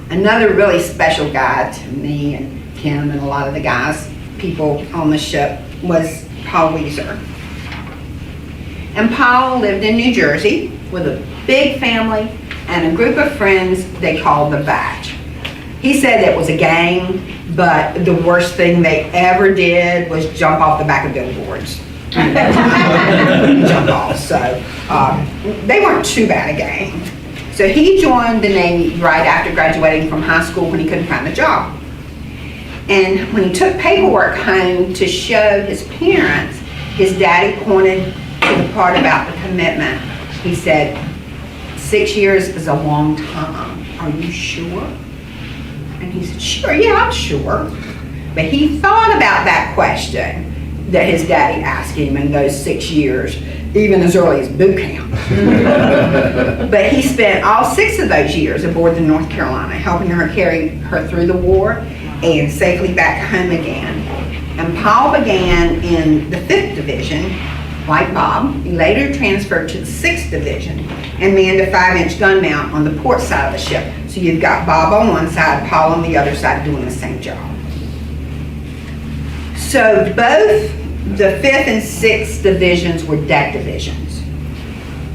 Another really special guy to me and Kim and a lot of the people on the ship was Paul Wieser. And Paul lived in New Jersey with a big family and a group of friends they called the Batch. He said it was a gang, but the worst thing they ever did was jump off the back of billboards. Jump off, so they weren't too bad a gang. So he joined the Navy right after graduating from high school when he couldn't find a job. And when he took paperwork home to show his parents, his daddy pointed to the part about the commitment. He said, 6 years is a long time. Are you sure? And he said, sure, yeah, I'm sure. But he thought about that question that his daddy asked him in those 6 years, even as early as boot camp. But he spent all 6 of those years aboard the North Carolina, helping her carry her through the war and safely back home again. And Paul began in the 5th Division, like Bob. He later transferred to the 6th Division and manned a 5-inch gun mount on the port side of the ship. So you've got Bob on one side, Paul on the other side doing the same job. So both the 5th and 6th Divisions were deck divisions.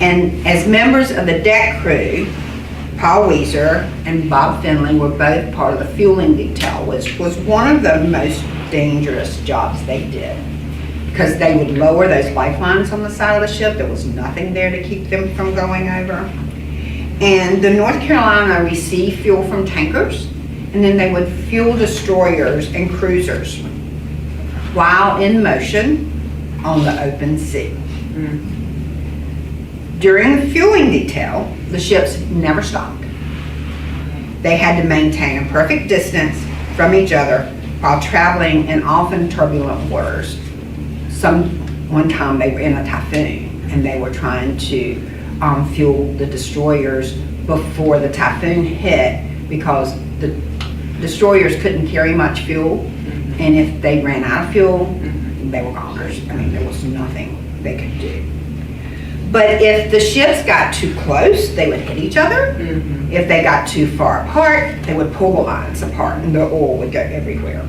And as members of the deck crew, Paul Wieser and Bob Finley were both part of the fueling detail, which was one of the most dangerous jobs they did, because they would lower those lifelines on the side of the ship. There was nothing there to keep them from going over. And the North Carolina received fuel from tankers, and then they would fuel destroyers and cruisers while in motion on the open sea. During the fueling detail, the ships never stopped. They had to maintain a perfect distance from each other while traveling in often turbulent waters. One time they were in a typhoon and they were trying to fuel the destroyers before the typhoon hit, because the destroyers couldn't carry much fuel, and if they ran out of fuel, they were goners. I mean, there was nothing they could do. But if the ships got too close, they would hit each other. If they got too far apart, they would pull the lines apart and the oil would go everywhere.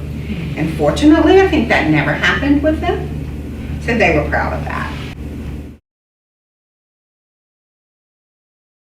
And fortunately, I think that never happened with them. So they were proud of that.